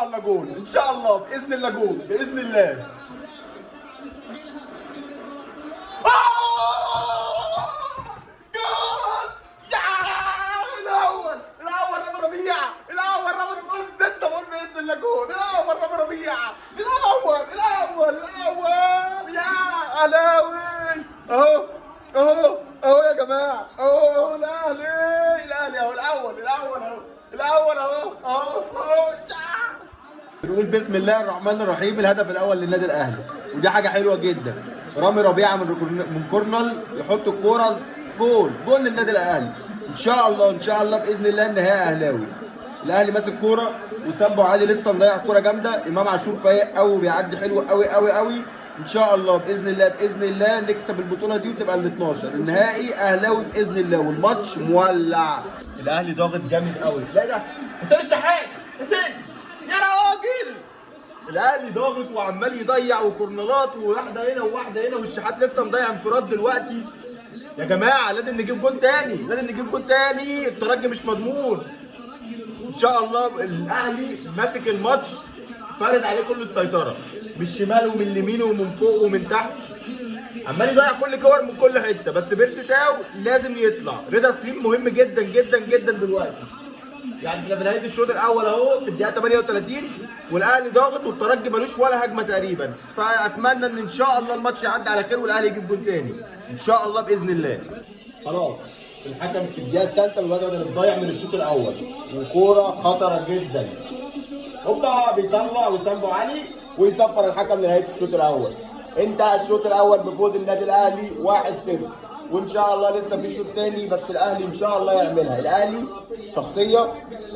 الله جول ان شاء الله باذن الله، جول باذن الله. جول الاول رامي ربيع، الاول رامي ربيع، لسه بقول باذن الله جول الاول رامي ربيع، الاول يا علاوي. اهو اهو يا جماعه، اهو الاهلي اهو الاول اهو. بنقول بسم الله الرحمن الرحيم. الهدف الاول للنادي الاهلي، ودي حاجه حلوه جدا. رامي ربيعه من كورنر يحط الكوره، جول للنادي الاهلي. ان شاء الله باذن الله النهائي اهلاوي. الاهلي ماسك كوره، وسامبو علي لسه مضيع كوره جامده. امام عاشور فايق قوي، بيعدي حلو قوي. ان شاء الله باذن الله نكسب البطوله دي وتبقى ال 12 النهائي اهلاوي باذن الله، والماتش مولع. الاهلي ضاغط جامد قوي. لا ده حسين الشحات، يا راجل. الاهلي ضاغط وعمال يضيع وكورنرات، وواحده هنا وواحده هنا، والشحات لسه مضيع انفراد دلوقتي. يا جماعه لازم نجيب جون تاني، الترجي مش مضمون. ان شاء الله الاهلي ماسك الماتش، فارد عليه كل السيطره، من الشمال ومن اليمين ومن فوق ومن تحت، عمال يضيع كل كور من كل حته. بس بيرسي تاو لازم يطلع. رضا سليم مهم جدا دلوقتي. يعني احنا في نهايه الشوط الاول اهو في الدقيقه 38، والاهلي ضاغط والترجي ملوش ولا هجمه تقريبا. فاتمنى ان شاء الله الماتش يعدي على خير والاهلي يجيب جول تاني ان شاء الله باذن الله. خلاص الحكم في الدقيقه الثالثه بالوضع اللي اتضيع من الشوط الاول، وكوره خطره جدا. هوبا بيطلع وسامبو علي ويصفر الحكم لنهايه الشوط الاول. انتهى الشوط الاول بفوز النادي الاهلي 1-0، وان شاء الله لسه في شوط تاني، بس الاهلي ان شاء الله يعملها. الاهلي شخصيه،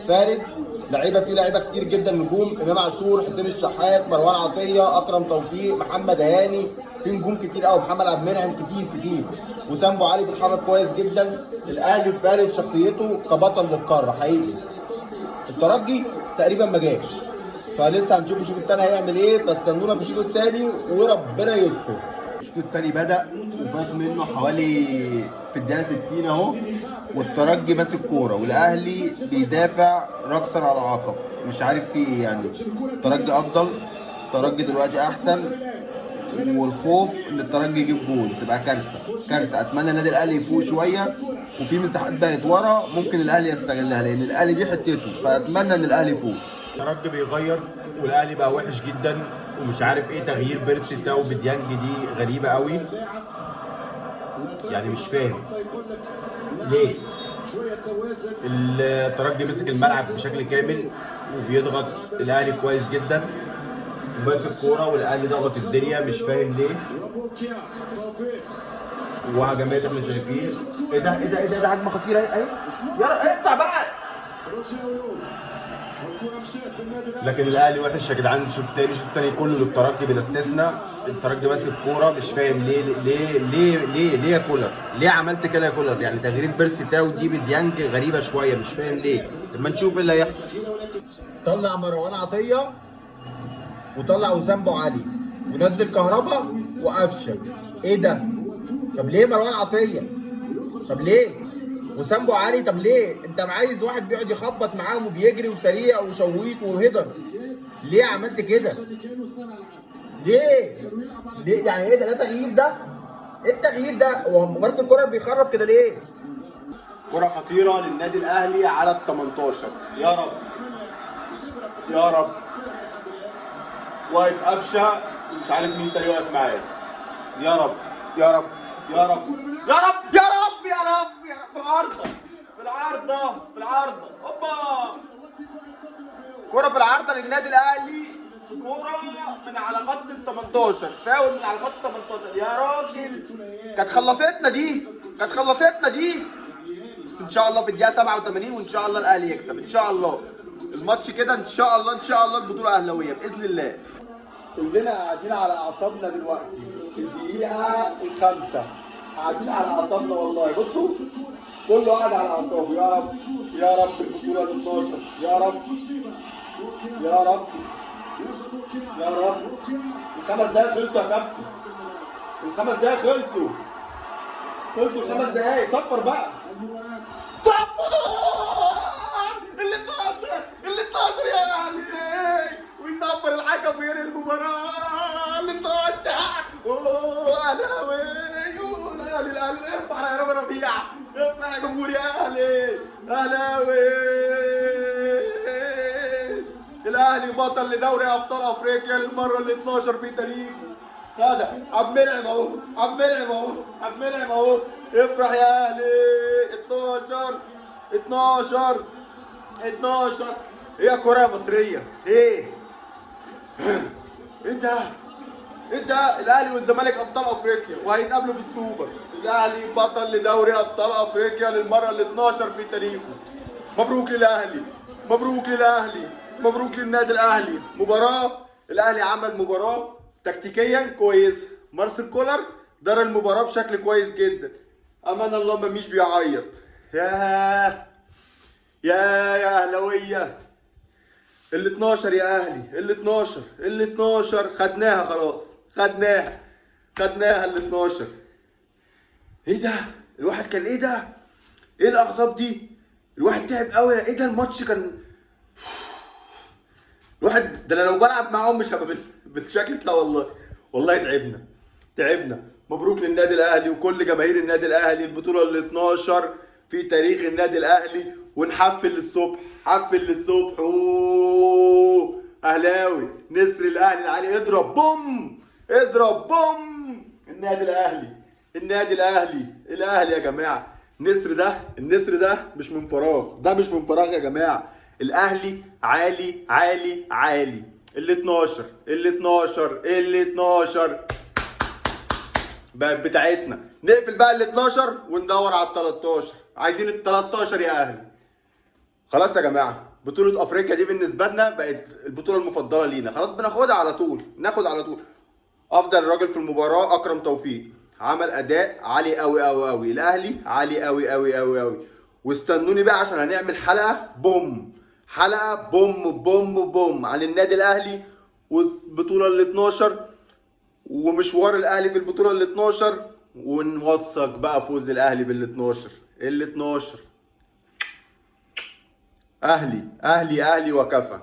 فارد، لعيبه فيه لعيبه كتير جدا نجوم. امام عاشور، حسين الشحات، مروان عطيه، اكرم توفيق، محمد هاني، في نجوم كتير قوي، محمد عبد المنعم، كتير. وسامبو علي بيتحرك كويس جدا. الاهلي فارد شخصيته كبطل للقاره حقيقي. الترجي تقريبا ما جاش، فلسه هنشوف الشوط الثاني هيعمل ايه، فاستنونا في الشوط الثاني وربنا يستر. الشوط الثاني بدأ وفات منه حوالي في الدقيقة 60 اهو، والترجي ماسك كورة والاهلي بيدافع رأسا على عقب. مش عارف في ايه يعني. الترجي افضل، الترجي دلوقتي احسن، والخوف ان الترجي يجيب جول تبقى كارثة. اتمنى النادي الاهلي يفوق شوية، وفي مساحات بقت ورا ممكن الاهلي يستغلها، لان الاهلي دي حتته، فاتمنى ان الاهلي يفوق. الترجي بيغير والاهلي بقى وحش جدا، ومش عارف ايه تغيير بيرسي تاو بديانج دي غريبه قوي. يعني مش فاهم ليه. الترجي مسك الملعب بشكل كامل وبيضغط الاهلي كويس جدا، وماسك كوره والاهلي ضغط الدنيا، مش فاهم ليه. وهجمات احنا شايفين ايه ده هجمه خطيره اهي. يا اقطع بقى. لكن الاهلي وحش يا جدعان. الشوط الثاني كله للترجي بلا استثناء. الترجي ماسك كوره، مش فاهم ليه يا كولر، ليه عملت كده يا كولر؟ يعني تغيير بيرسي تاو دي بديانج غريبه شويه، مش فاهم ليه. لما نشوف ايه اللي هيحصل. طلع مروان عطيه وطلع وسامبو علي ونزل كهربا وقفشه. ايه ده؟ طب ليه مروان عطيه؟ طب ليه؟ وسامبو علي طب ليه؟ انت عايز واحد بيقعد يخبط معاهم وبيجري وسريع وشويط وهيدر. ليه عملت كده؟ ليه يعني ايه ده تغيير ده؟ ايه التغيير ده؟ هو مارس الكوره بيخرف كده ليه؟ كرة خطيرة للنادي الاهلي على ال 18. يا رب واقف قفشه، مش عارف مين تاني واقف معاه. يا رب في العارضة هوبا. كرة في العارضة للنادي الأهلي، كرة من على خط ال 18، فاول من على خط ال 18. يا راجل كانت خلصتنا دي. بس إن شاء الله في الدقيقة 87 وإن شاء الله الأهلي يكسب إن شاء الله. الماتش كده إن شاء الله البطولة أهلاوية بإذن الله. كلنا قاعدين على أعصابنا دلوقتي في الدقيقة ال5، قاعدين على أعصابنا والله. بصوا كله قاعد على اعصابه. يا رب البطوله ال 12. يا رب الخمس دقايق خلصوا يا كابتن. الخمس دقايق خلصوا الخمس دقايق. صفر بقى، صفر ال 12 يا علي. المباراة اللي طلعتها. اوه اهلاوي، الاهلي الاهلي ارفع يا رامي ربيعه، ارفع يا جمهور يا اهلي. اهلاوي، الاهلي بطل لدوري ابطال افريقيا للمره ال 12 في تاريخه. هذا عبد المنعم اهو، عبد المنعم اهو، عبد المنعم اهو، افرح يا اهلي. 12 12 12. ايه يا كرة مصرية؟ ايه؟ ايه ده؟ ايه ده؟ الاهلي والزمالك ابطال افريقيا وهيتقابلوا في السوبر. الاهلي بطل لدوري ابطال افريقيا للمرة ال 12 في تاريخه. مبروك للاهلي، مبروك للاهلي، مبروك للنادي الاهلي. مباراة الاهلي عمل مباراة تكتيكيا كويس. مارسيل كولر دار المباراة بشكل كويس جدا. امان الله ما مش بيعيط. ياه يا اهلاويه. ال 12 يا اهلي، ال 12 ال 12 خدناها خلاص، خدناها ال 12. ايه ده؟ الواحد كان ايه ده؟ ايه الاعصاب دي؟ الواحد تعب قوي. ايه ده الماتش كان الواحد ده انا لو بلعب معاهم مش هبقى بالشكل ده والله. والله تعبنا. مبروك للنادي الاهلي وكل جماهير النادي الاهلي البطوله ال 12 في تاريخ النادي الاهلي. ونحفل للصبح، حفل للصبح. اوه اهلاوي، نسر الاهلي العالي، اضرب بوم، اضرب بوم. النادي الاهلي، النادي الاهلي، الاهلي يا جماعه. النسر ده مش من فراغ، ده مش من فراغ يا جماعه. الاهلي عالي عالي عالي. ال 12 ال 12 ال 12 بقت بتاعتنا. نقفل بقى ال 12 وندور على ال 13. عايزين ال 13 يا اهلي. خلاص يا جماعه، بطوله افريقيا دي بالنسبه لنا بقت البطوله المفضله لينا. خلاص بناخدها على طول، ناخد على طول. افضل راجل في المباراه اكرم توفيق، عمل اداء عالي قوي قوي قوي. الاهلي عالي قوي قوي قوي قوي. واستنوني بقى عشان هنعمل حلقه بوم، حلقه بوم بوم بوم عن النادي الاهلي والبطوله ال 12 ومشوار الاهلي في البطوله ال 12. ونوثق بقى فوز الاهلي بال 12. ال 12 اهلي اهلي اهلي وكفى.